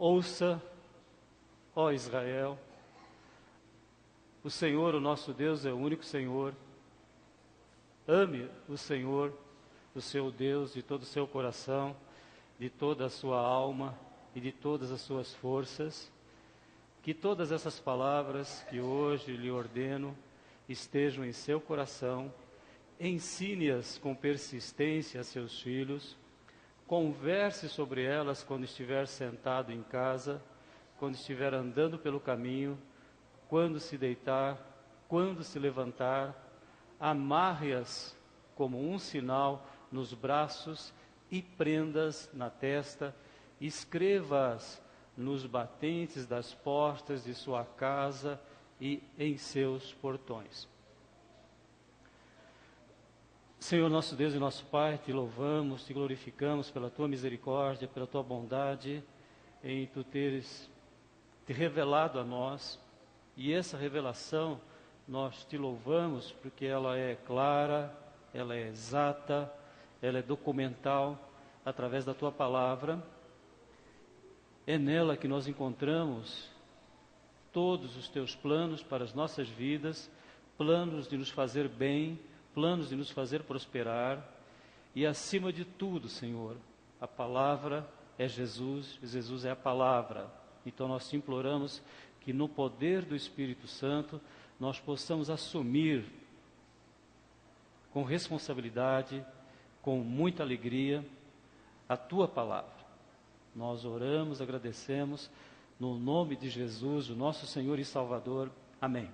Ouça, ó Israel, o Senhor, o nosso Deus, é o único Senhor. Ame o Senhor, o seu Deus, de todo o seu coração, de toda a sua alma e de todas as suas forças. Que todas essas palavras que hoje lhe ordeno estejam em seu coração. Ensine-as com persistência a seus filhos. Converse sobre elas quando estiver sentado em casa, quando estiver andando pelo caminho, quando se deitar, quando se levantar. Amarre-as como um sinal nos braços e prendas na testa. Escreva-as nos batentes das portas de sua casa e em seus portões. Senhor nosso Deus e nosso Pai, te louvamos, te glorificamos pela tua misericórdia, pela tua bondade, em tu teres te revelado a nós. E essa revelação nós te louvamos porque ela é clara, ela é exata, ela é documental através da tua palavra. É nela que nós encontramos todos os teus planos para as nossas vidas, planos de nos fazer bem, planos de nos fazer prosperar. E acima de tudo, Senhor, a palavra é Jesus, Jesus é a palavra. Então nós te imploramos que no poder do Espírito Santo nós possamos assumir com responsabilidade, com muita alegria, a tua palavra. Nós oramos, agradecemos, no nome de Jesus, o nosso Senhor e Salvador. Amém.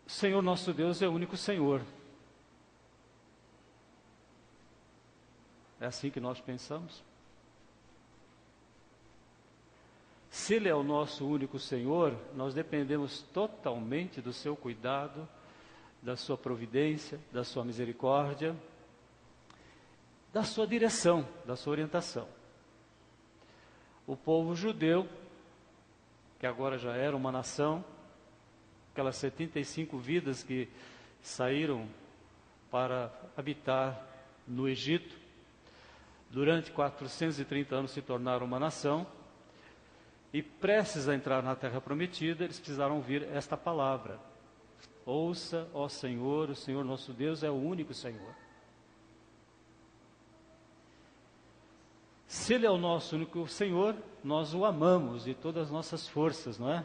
Senhor nosso Deus é o único Senhor. É assim que nós pensamos? Se Ele é o nosso único Senhor, nós dependemos totalmente do seu cuidado, da sua providência, da sua misericórdia, da sua direção, da sua orientação. O povo judeu, que agora já era uma nação, aquelas 75 vidas que saíram para habitar no Egito, durante 430 anos se tornaram uma nação, e prestes a entrar na terra prometida, eles precisaram ouvir esta palavra: ouça, ó Senhor, o Senhor nosso Deus é o único Senhor. Se Ele é o nosso único Senhor, nós o amamos de todas as nossas forças, não é?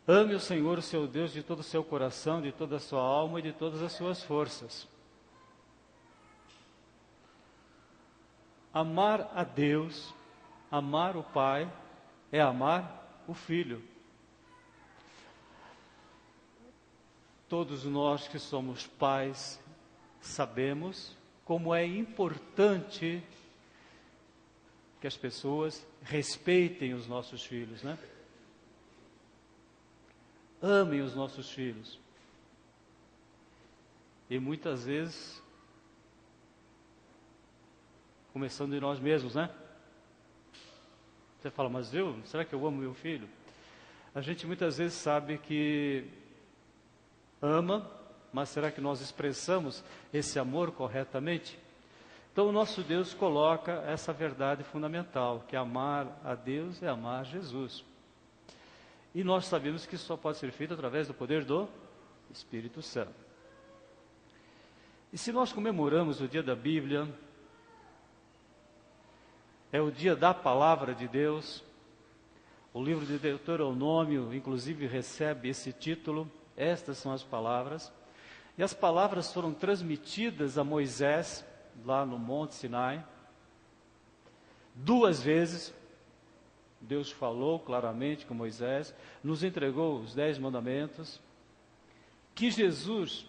Ame o Senhor, o seu Deus, de todo o seu coração, de toda a sua alma e de todas as suas forças. Amar a Deus, amar o Pai, é amar o Filho. Todos nós que somos pais sabemos como é importante que as pessoas respeitem os nossos filhos, né? Amem os nossos filhos. E muitas vezes, começando de nós mesmos, né? Você fala, mas será que eu amo meu filho? A gente muitas vezes sabe que ama, mas será que nós expressamos esse amor corretamente? Então o nosso Deus coloca essa verdade fundamental, que amar a Deus é amar Jesus. E nós sabemos que isso só pode ser feito através do poder do Espírito Santo. E se nós comemoramos o dia da Bíblia, é o dia da palavra de Deus, o livro de Deuteronômio, inclusive, recebe esse título. Estas são as palavras. E as palavras foram transmitidas a Moisés, lá no Monte Sinai. 2 vezes, Deus falou claramente com Moisés, nos entregou os 10 mandamentos, que Jesus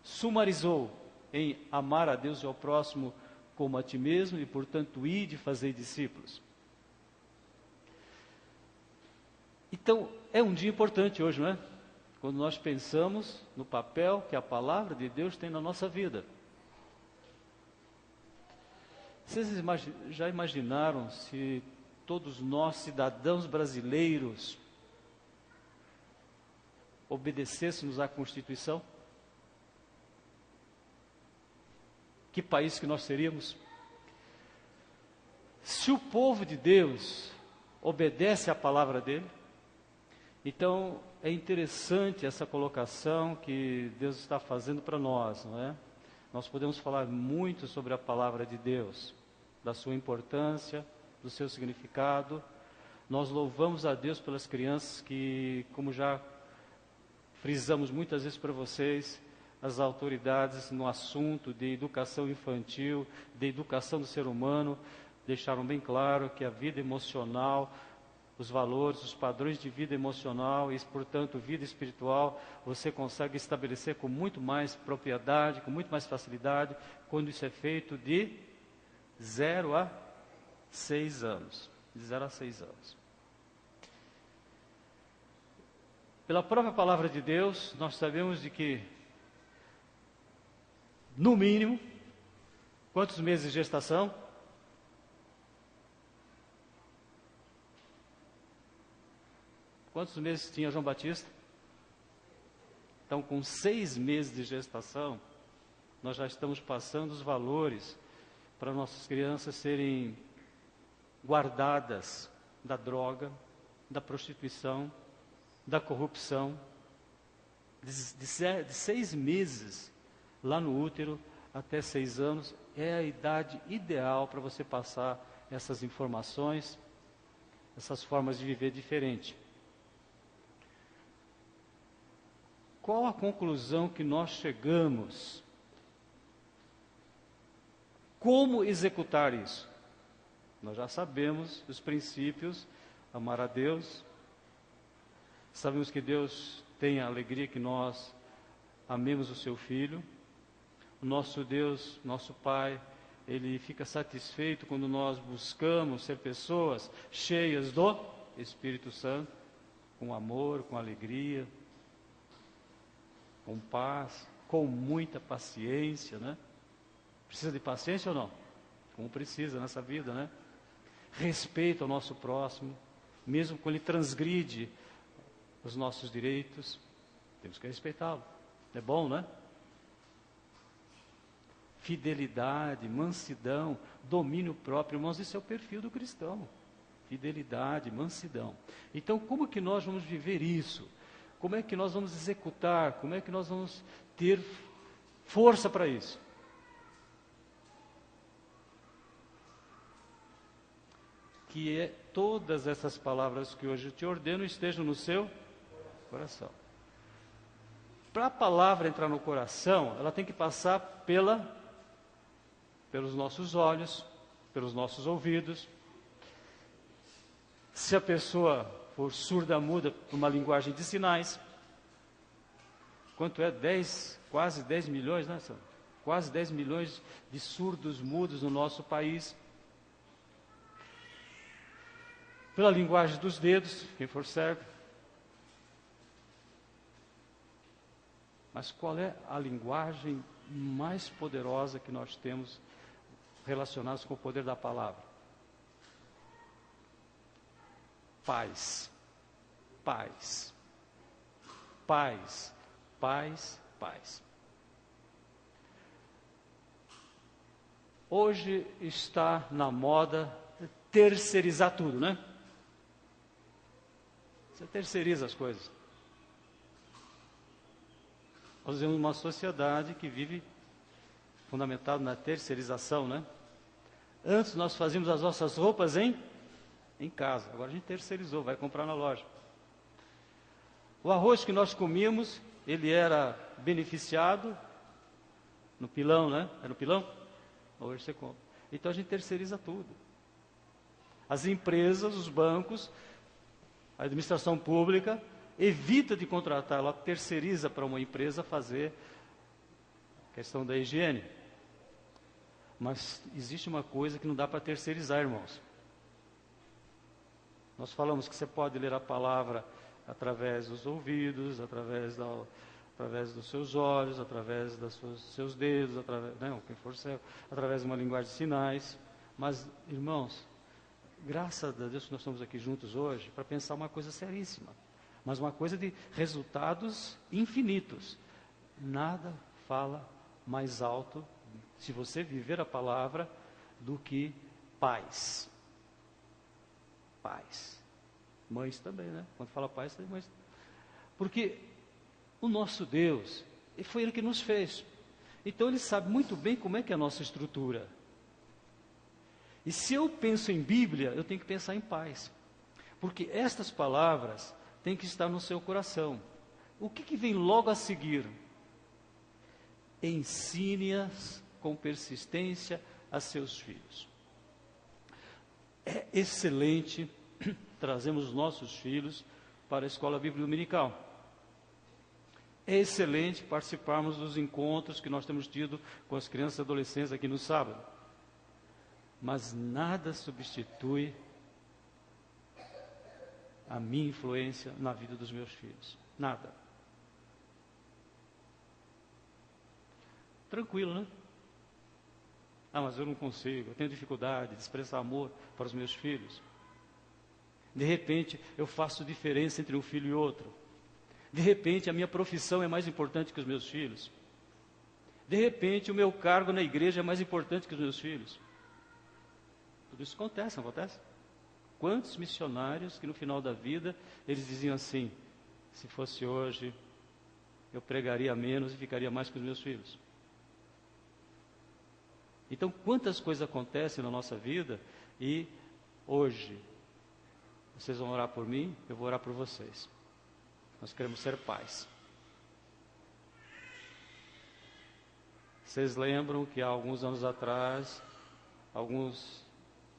sumarizou em amar a Deus e ao próximo como a ti mesmo, e portanto ide fazer discípulos. Então, é um dia importante hoje, não é? Quando nós pensamos no papel que a palavra de Deus tem na nossa vida. Vocês já imaginaram se todos nós, cidadãos brasileiros, obedecêssemos à Constituição? Que país que nós seríamos? Se o povo de Deus obedece à palavra dele, então é interessante essa colocação que Deus está fazendo para nós, não é? Nós podemos falar muito sobre a palavra de Deus, da sua importância, do seu significado. Nós louvamos a Deus pelas crianças que, como já frisamos muitas vezes para vocês, as autoridades no assunto de educação infantil, de educação do ser humano, deixaram bem claro que a vida emocional, os valores, os padrões de vida emocional e, portanto, vida espiritual, você consegue estabelecer com muito mais propriedade, com muito mais facilidade, quando isso é feito de 0 a 6 anos. De 0 a 6 anos. Pela própria palavra de Deus, nós sabemos de que, no mínimo, quantos meses de gestação? Quantos meses tinha João Batista? Então, com 6 meses de gestação, nós já estamos passando os valores para nossas crianças serem guardadas da droga, da prostituição, da corrupção. De 6 meses lá no útero até 6 anos é a idade ideal para você passar essas informações, essas formas de viver diferente. Qual a conclusão que nós chegamos? Como executar isso? Nós já sabemos os princípios: amar a Deus. Sabemos que Deus tem a alegria que nós amemos o seu Filho. O nosso Deus, nosso Pai, Ele fica satisfeito quando nós buscamos ser pessoas cheias do Espírito Santo, com amor, com alegria, com paz, com muita paciência, né? Precisa de paciência ou não? Como precisa nessa vida, né? Respeito ao nosso próximo, mesmo quando ele transgride os nossos direitos, temos que respeitá-lo. É bom, né? Fidelidade, mansidão, domínio próprio, irmãos, isso é o perfil do cristão. Fidelidade, mansidão. Então, como que nós vamos viver isso? Como é que nós vamos executar? Como é que nós vamos ter força para isso? Que todas essas palavras que hoje eu te ordeno estejam no seu coração. Para a palavra entrar no coração, ela tem que passar pelos nossos olhos, pelos nossos ouvidos. Se a pessoa for surda-muda, uma linguagem de sinais. Quanto é? Quase 10 milhões, né? Quase 10 milhões de surdos mudos no nosso país. Pela linguagem dos dedos, quem for cego. Mas qual é a linguagem mais poderosa que nós temos relacionados com o poder da palavra? Paz, paz, paz, paz, paz. Hoje está na moda terceirizar tudo, né? Você terceiriza as coisas. Nós vivemos uma sociedade que vive fundamentada na terceirização, né? Antes nós fazíamos as nossas roupas em casa, agora a gente terceirizou, vai comprar na loja. O arroz que nós comíamos, ele era beneficiado no pilão, né? Era no pilão? Hoje você compra. Então a gente terceiriza tudo. As empresas, os bancos, a administração pública evita de contratar, ela terceiriza para uma empresa fazer a questão da higiene. Mas existe uma coisa que não dá para terceirizar, irmãos. Nós falamos que você pode ler a palavra através dos ouvidos, através dos seus olhos, através dos seus dedos, através de uma linguagem de sinais. Mas, irmãos, graças a Deus que nós estamos aqui juntos hoje para pensar uma coisa seríssima, mas uma coisa de resultados infinitos. Nada fala mais alto se você viver a palavra, do que pais. Pais. Mães também, né? Quando fala pais, tem mães. Porque o nosso Deus, foi Ele que nos fez. Então Ele sabe muito bem como é que é a nossa estrutura. E se eu penso em Bíblia, eu tenho que pensar em paz. Porque estas palavras têm que estar no seu coração. O que vem logo a seguir? Ensine-as com persistência a seus filhos. É excelente trazermos os nossos filhos para a escola bíblica dominical. É excelente participarmos dos encontros que nós temos tido com as crianças e adolescentes aqui no sábado. Mas nada substitui a minha influência na vida dos meus filhos. Nada. Tranquilo, né? Ah, mas eu não consigo, eu tenho dificuldade de expressar amor para os meus filhos. De repente, eu faço diferença entre um filho e outro. De repente, a minha profissão é mais importante que os meus filhos. De repente, o meu cargo na igreja é mais importante que os meus filhos. Tudo isso acontece, não acontece? Quantos missionários que no final da vida, eles diziam assim: se fosse hoje, eu pregaria menos e ficaria mais com os meus filhos. Então, quantas coisas acontecem na nossa vida e hoje, vocês vão orar por mim, eu vou orar por vocês. Nós queremos ser pais. Vocês lembram que há alguns anos atrás, alguns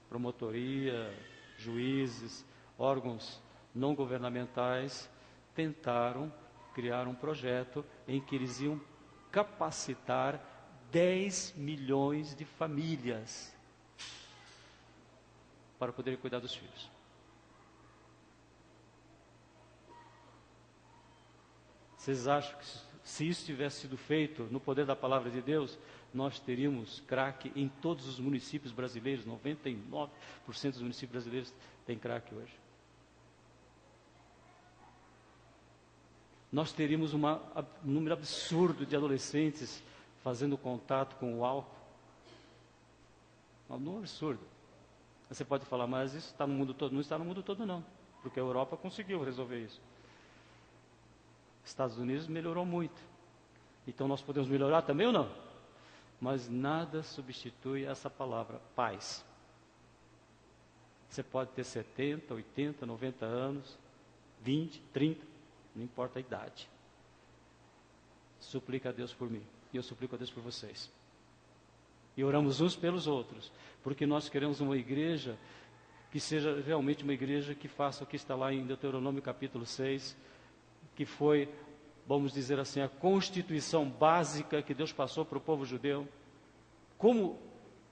promotoria, juízes, órgãos não governamentais tentaram criar um projeto em que eles iam capacitar 10 milhões de famílias para poderem cuidar dos filhos. Vocês acham que se isso tivesse sido feito no poder da palavra de Deus, nós teríamos crack em todos os municípios brasileiros? 99% dos municípios brasileiros têm crack hoje. Nós teríamos um número absurdo de adolescentes fazendo contato com o álcool. Um número absurdo. Você pode falar, mas isso está no mundo todo. Não está no mundo todo, não. Porque a Europa conseguiu resolver isso. Estados Unidos melhorou muito. Então nós podemos melhorar também ou não? Mas nada substitui essa palavra, paz. Você pode ter 70, 80, 90 anos, 20, 30, não importa a idade. Suplica a Deus por mim, e eu suplico a Deus por vocês. E oramos uns pelos outros, porque nós queremos uma igreja que seja realmente uma igreja que faça o que está lá em Deuteronômio capítulo 6, que foi, vamos dizer assim, a constituição básica que Deus passou para o povo judeu. Como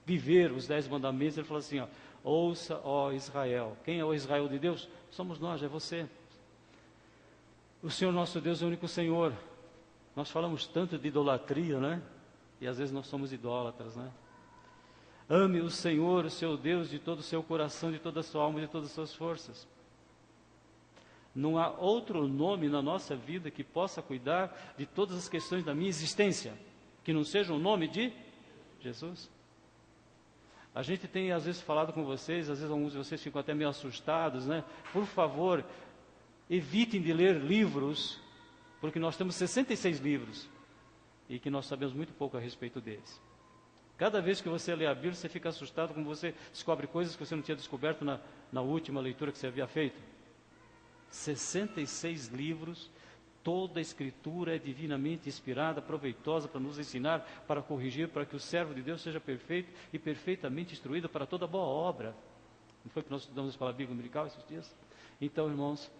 viver os 10 mandamentos? Ele falou assim, ó, ouça, ó Israel. Quem é o Israel de Deus? Somos nós, é você. O Senhor nosso Deus é o único Senhor. Nós falamos tanto de idolatria, né? E às vezes nós somos idólatras, né? Ame o Senhor, o seu Deus, de todo o seu coração, de toda a sua alma, de todas as suas forças. Não há outro nome na nossa vida que possa cuidar de todas as questões da minha existência, que não seja o nome de Jesus. A gente tem às vezes falado com vocês, às vezes alguns de vocês ficam até meio assustados, né? Por favor, evitem de ler livros, porque nós temos 66 livros, e que nós sabemos muito pouco a respeito deles. Cada vez que você lê a Bíblia, você fica assustado, como você descobre coisas que você não tinha descoberto na última leitura que você havia feito. 66 livros, toda a escritura é divinamente inspirada, proveitosa para nos ensinar, para corrigir, para que o servo de Deus seja perfeito e perfeitamente instruído para toda boa obra. Não foi que nós estudamos a escola bíblica dominical esses dias? Então, irmãos,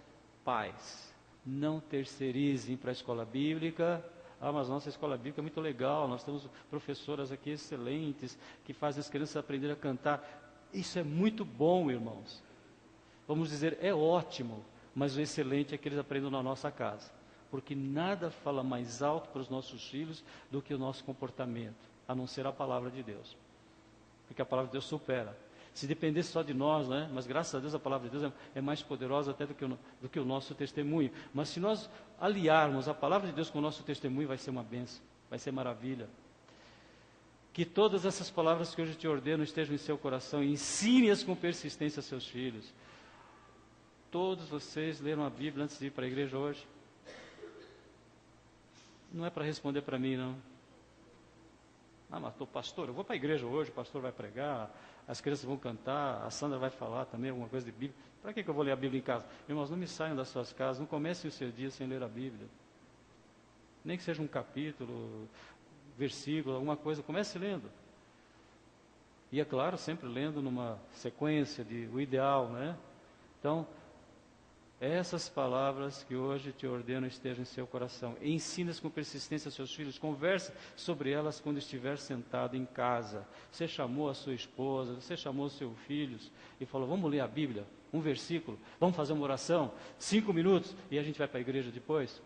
pais, não terceirizem para a escola bíblica. Ah, mas nossa escola bíblica é muito legal, nós temos professoras aqui excelentes, que fazem as crianças aprenderem a cantar. Isso é muito bom, irmãos. Vamos dizer, é ótimo, mas o excelente é que eles aprendam na nossa casa. Porque nada fala mais alto para os nossos filhos do que o nosso comportamento, a não ser a palavra de Deus. Porque a palavra de Deus supera. Se dependesse só de nós, né? Mas graças a Deus a palavra de Deus é mais poderosa até do que o nosso testemunho. Mas se nós aliarmos a palavra de Deus com o nosso testemunho, vai ser uma bênção, vai ser maravilha. Que todas essas palavras que hoje te ordeno estejam em seu coração e ensine-as com persistência a seus filhos. Todos vocês leram a Bíblia antes de ir para a igreja hoje? Não é para responder para mim, não. Ah, mas pastor, eu vou para a igreja hoje, o pastor vai pregar, as crianças vão cantar, a Sandra vai falar também alguma coisa de Bíblia. Para que eu vou ler a Bíblia em casa? Irmãos, não me saiam das suas casas, não comecem o seu dia sem ler a Bíblia. Nem que seja um capítulo, versículo, alguma coisa, comece lendo. E é claro, sempre lendo numa sequência de o ideal, né? Então, essas palavras que hoje te ordeno estejam em seu coração. Ensina-as com persistência aos seus filhos. Converse sobre elas quando estiver sentado em casa. Você chamou a sua esposa, você chamou os seus filhos e falou, vamos ler a Bíblia, um versículo, vamos fazer uma oração, 5 minutos, e a gente vai para a igreja depois?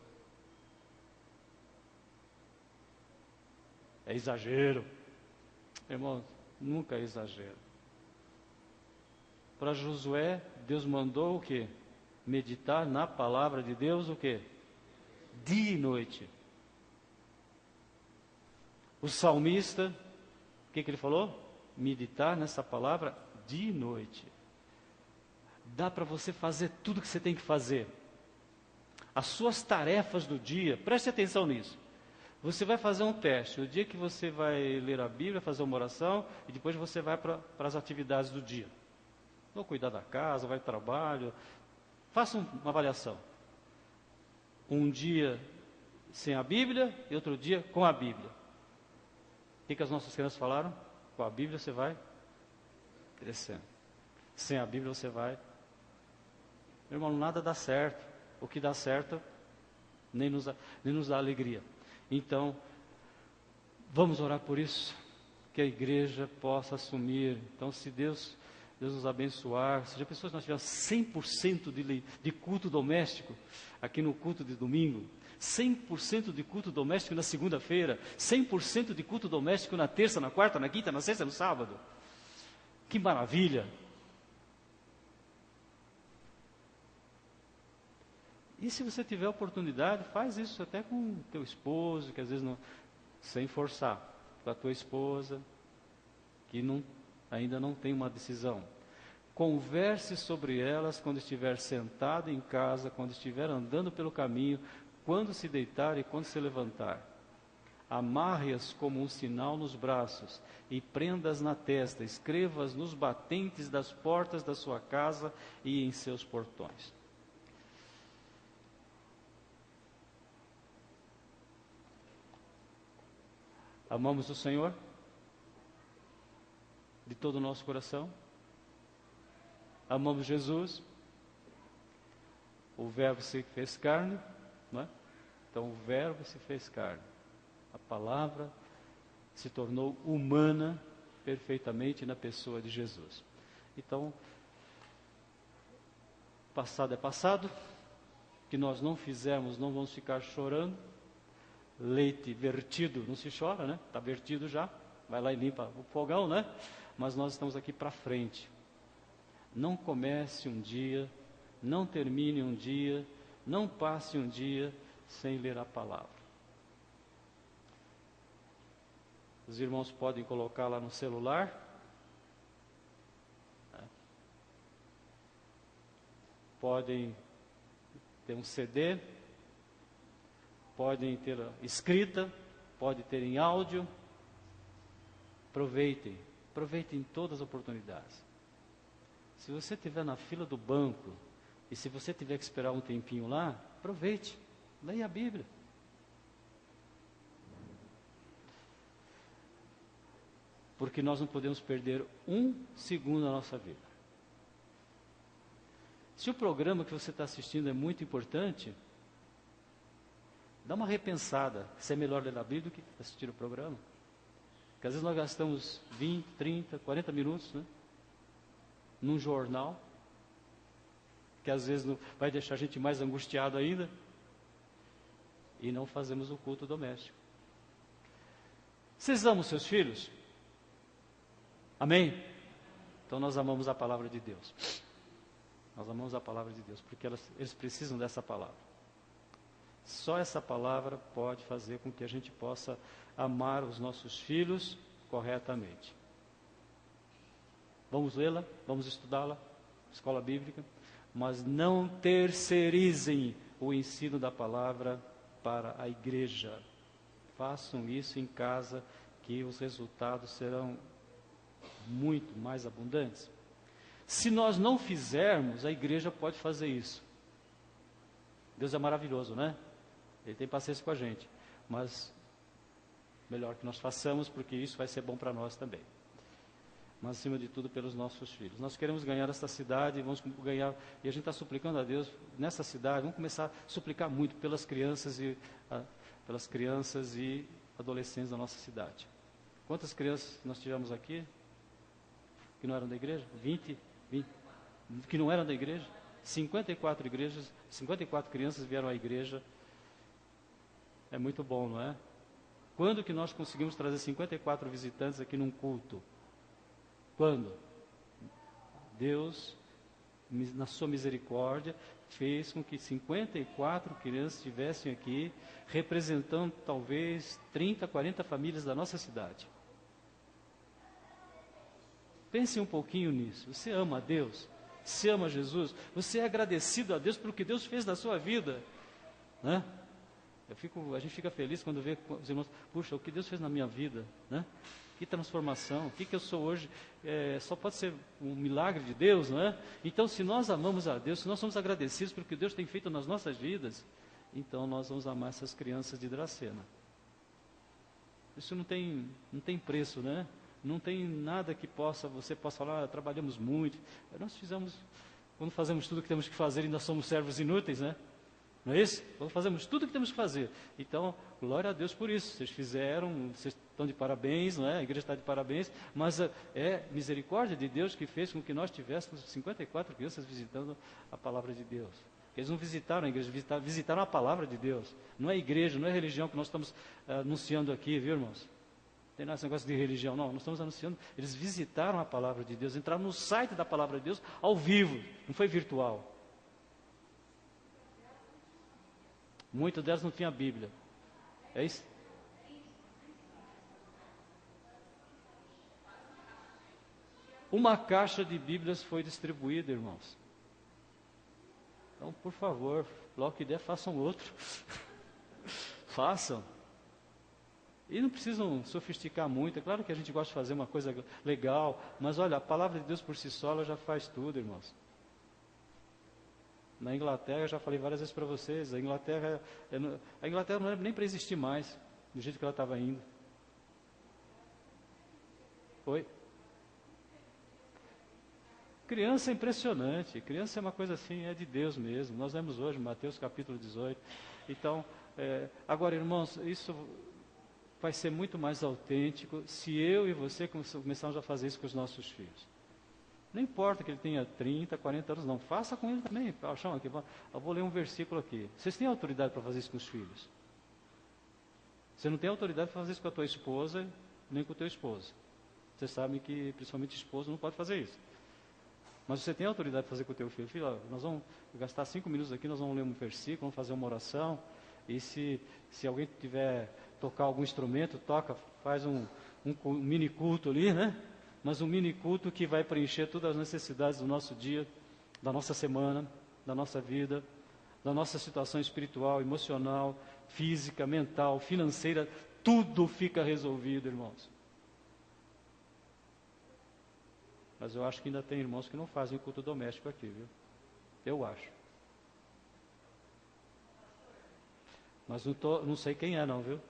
É exagero. Irmãos, nunca é exagero. Para Josué, Deus mandou o quê? Meditar na palavra de Deus o quê? Dia e noite. O salmista, o que ele falou? Meditar nessa palavra dia e noite. Dá para você fazer tudo o que você tem que fazer. As suas tarefas do dia, preste atenção nisso. Você vai fazer um teste. O dia que você vai ler a Bíblia, fazer uma oração, e depois você vai para as atividades do dia. Vou cuidar da casa, vai para o trabalho. Faça uma avaliação. Um dia sem a Bíblia e outro dia com a Bíblia. O que as nossas crianças falaram? Com a Bíblia você vai crescendo. Sem a Bíblia você vai... Meu irmão, nada dá certo. O que dá certo nem nos dá alegria. Então, vamos orar por isso. Que a igreja possa assumir. Então, se Deus nos abençoar. Se já pensou se nós tivéssemos 100% de culto doméstico aqui no culto de domingo, 100% de culto doméstico na segunda-feira, 100% de culto doméstico na terça, na quarta, na quinta, na sexta, no sábado. Que maravilha! E se você tiver oportunidade, faz isso até com teu esposo, que às vezes não, sem forçar, com a tua esposa, que ainda não tem uma decisão. Converse sobre elas quando estiver sentado em casa, quando estiver andando pelo caminho, quando se deitar e quando se levantar. Amarre-as como um sinal nos braços e prenda-as na testa, escreva-as nos batentes das portas da sua casa e em seus portões. Amamos o Senhor de todo o nosso coração. Amamos Jesus. O Verbo se fez carne, não é? Então o Verbo se fez carne. A palavra se tornou humana perfeitamente na pessoa de Jesus. Então, passado é passado. O que nós não fizermos, não vamos ficar chorando. Leite vertido, não se chora, né? Está vertido já. Vai lá e limpa o fogão, né? Mas nós estamos aqui para frente. Não comece um dia, não termine um dia, não passe um dia sem ler a palavra. Os irmãos podem colocar lá no celular. Né? Podem ter um CD. Podem ter escrita, pode ter em áudio. Aproveitem todas as oportunidades. Se você estiver na fila do banco, e se você tiver que esperar um tempinho lá, aproveite, leia a Bíblia. Porque nós não podemos perder um segundo da nossa vida. Se o programa que você está assistindo é muito importante, dá uma repensada, se é melhor ler a Bíblia do que assistir o programa. Porque às vezes nós gastamos 20, 30, 40 minutos, né, num jornal, que às vezes vai deixar a gente mais angustiado ainda, e não fazemos o culto doméstico. Vocês amam seus filhos? Amém? Então nós amamos a palavra de Deus. Nós amamos a palavra de Deus, porque eles precisam dessa palavra. Só essa palavra pode fazer com que a gente possa amar os nossos filhos corretamente. Vamos lê-la, vamos estudá-la, escola bíblica, mas não terceirizem o ensino da palavra para a igreja. Façam isso em casa, que os resultados serão muito mais abundantes. Se nós não fizermos, a igreja pode fazer isso. Deus é maravilhoso, né? Ele tem paciência com a gente, mas melhor que nós façamos, porque isso vai ser bom para nós também. Mas acima de tudo pelos nossos filhos. Nós queremos ganhar essa cidade, vamos ganhar, e a gente está suplicando a Deus nessa cidade, vamos começar a suplicar muito pelas crianças e adolescentes da nossa cidade. Quantas crianças nós tivemos aqui que não eram da igreja? 20 que não eram da igreja? 54 igrejas, 54 crianças vieram à igreja. É muito bom, não é? Quando que nós conseguimos trazer 54 visitantes aqui num culto? Quando? Deus, na sua misericórdia, fez com que 54 crianças estivessem aqui, representando talvez 30, 40 famílias da nossa cidade. Pense um pouquinho nisso. Você ama a Deus? Você ama Jesus? Você é agradecido a Deus pelo que Deus fez na sua vida? Né? A gente fica feliz quando vê os irmãos, puxa, o que Deus fez na minha vida, né? Que transformação, o que eu sou hoje, só pode ser um milagre de Deus, não é? Então, se nós amamos a Deus, se nós somos agradecidos pelo que Deus tem feito nas nossas vidas, então nós vamos amar essas crianças de Dracena. Isso não tem preço, né? Não tem nada que você possa falar, trabalhamos muito. Nós quando fazemos tudo o que temos que fazer, ainda somos servos inúteis, né? Não é isso? Quando fazemos tudo o que temos que fazer. Então, glória a Deus por isso. Vocês fizeram, vocês estão de parabéns, não é? A igreja está de parabéns, mas é misericórdia de Deus que fez com que nós tivéssemos 54 crianças visitando a palavra de Deus. Eles não visitaram a igreja, visitaram a palavra de Deus. Não é igreja, não é religião que nós estamos anunciando aqui, viu, irmãos? Não tem nada esse negócio de religião, não. Nós estamos anunciando, eles visitaram a palavra de Deus, entraram no site da palavra de Deus ao vivo, não foi virtual. Muitas delas não tinham a Bíblia. É isso? Uma caixa de Bíblias foi distribuída, irmãos. Então, por favor, logo que der, façam outro. Façam. E não precisam sofisticar muito. É claro que a gente gosta de fazer uma coisa legal, mas olha, a palavra de Deus por si só, ela já faz tudo, irmãos. Na Inglaterra, já falei várias vezes para vocês, a Inglaterra não era nem para existir mais, do jeito que ela estava indo. Oi? Criança é impressionante, criança é uma coisa assim, é de Deus mesmo. Nós vemos hoje, Mateus capítulo 18. Então, agora, irmãos, isso vai ser muito mais autêntico se eu e você começarmos a fazer isso com os nossos filhos. Não importa que ele tenha 30, 40 anos, não. Faça com ele também. Chama aqui, eu vou ler um versículo aqui. Vocês têm autoridade para fazer isso com os filhos? Você não tem autoridade para fazer isso com a tua esposa, nem com o teu esposo. Você sabe que, principalmente, esposo não pode fazer isso. Mas você tem autoridade para fazer com o teu filho. Filho, ó, nós vamos gastar 5 minutos aqui, nós vamos ler um versículo, vamos fazer uma oração. E se alguém tiver tocar algum instrumento, toca, faz um mini culto ali, né? Mas um mini culto que vai preencher todas as necessidades do nosso dia, da nossa semana, da nossa vida, da nossa situação espiritual, emocional, física, mental, financeira, tudo fica resolvido, irmãos. Mas eu acho que ainda tem irmãos que não fazem culto doméstico aqui, viu? Eu acho. Mas não sei quem é não, viu?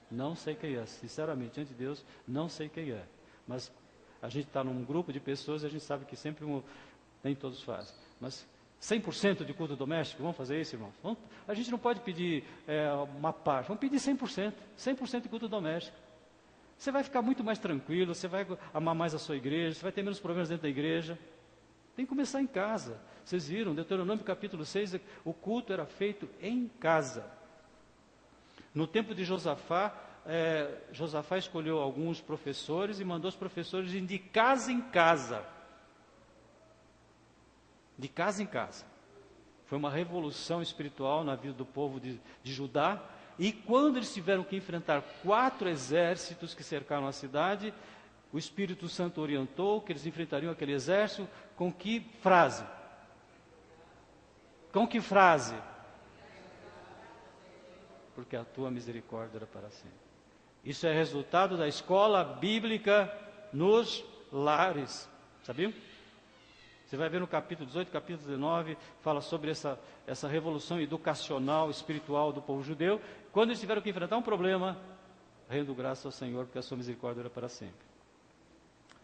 Não sei quem é, sinceramente, diante de Deus, não sei quem é. Mas a gente está num grupo de pessoas e a gente sabe que sempre nem todos fazem. Mas 100% de culto doméstico, vamos fazer isso, irmãos? A gente não pode pedir uma parte, vamos pedir 100%. 100% de culto doméstico. Você vai ficar muito mais tranquilo, você vai amar mais a sua igreja, você vai ter menos problemas dentro da igreja. Tem que começar em casa. Vocês viram, Deuteronômio capítulo 6, o culto era feito em casa. No tempo de Josafá, Josafá escolheu alguns professores e mandou os professores ir de casa em casa. De casa em casa. Foi uma revolução espiritual na vida do povo de Judá, E quando eles tiveram que enfrentar 4 exércitos que cercaram a cidade, o Espírito Santo orientou que eles enfrentariam aquele exército com que frase? Com que frase? Porque a tua misericórdia era para sempre. Isso é resultado da escola bíblica nos lares. Sabiam? Você vai ver no capítulo 18, capítulo 19, fala sobre essa revolução educacional, espiritual do povo judeu. Quando eles tiveram que enfrentar um problema, rendo graças ao Senhor, porque a sua misericórdia era para sempre.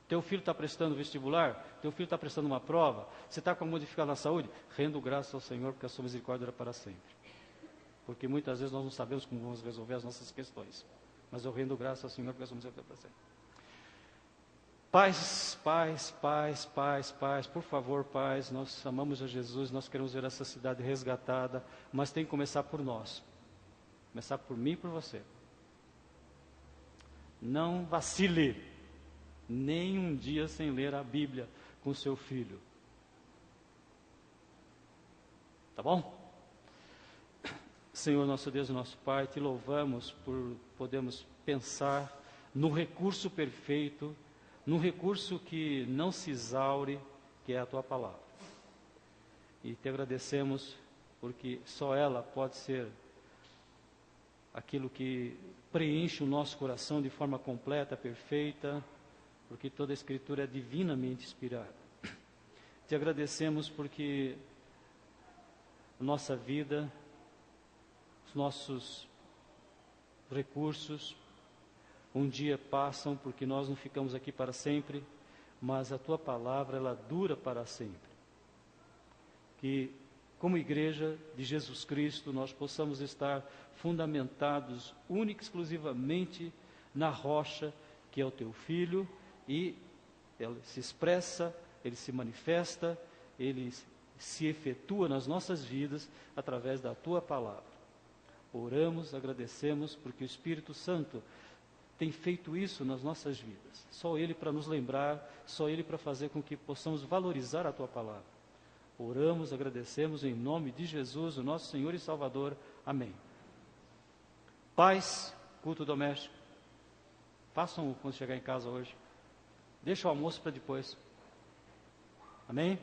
Teu filho está prestando vestibular? Teu filho está prestando uma prova? Você está com modificado na saúde? Rendo graças ao Senhor, porque a sua misericórdia era para sempre. Porque muitas vezes nós não sabemos como vamos resolver as nossas questões. Mas eu rendo graças ao Senhor, porque a sua misericórdia era para sempre. Pais, pais, pais, pais, pais, por favor, pais, nós amamos a Jesus, nós queremos ver essa cidade resgatada, mas tem que começar por nós. Começar por mim e por você. Não vacile, nem um dia sem ler a Bíblia com seu filho. Tá bom? Senhor, nosso Deus e nosso Pai, te louvamos por podermos pensar no recurso perfeito, num recurso que não se exaure, que é a Tua Palavra. E te agradecemos porque só ela pode ser aquilo que preenche o nosso coração de forma completa, perfeita, porque toda a Escritura é divinamente inspirada. Te agradecemos porque a nossa vida, os nossos recursos, um dia passam, porque nós não ficamos aqui para sempre, mas a Tua Palavra, ela dura para sempre. Que, como igreja de Jesus Cristo, nós possamos estar fundamentados única e exclusivamente na rocha, que é o Teu Filho, e ele se expressa, ele se manifesta, ele se efetua nas nossas vidas através da Tua Palavra. Oramos, agradecemos, porque o Espírito Santo tem feito isso nas nossas vidas. Só Ele para nos lembrar, só Ele para fazer com que possamos valorizar a Tua Palavra. Oramos, agradecemos em nome de Jesus, o nosso Senhor e Salvador. Amém. Pais, culto doméstico, façam quando chegar em casa hoje. Deixa o almoço para depois. Amém?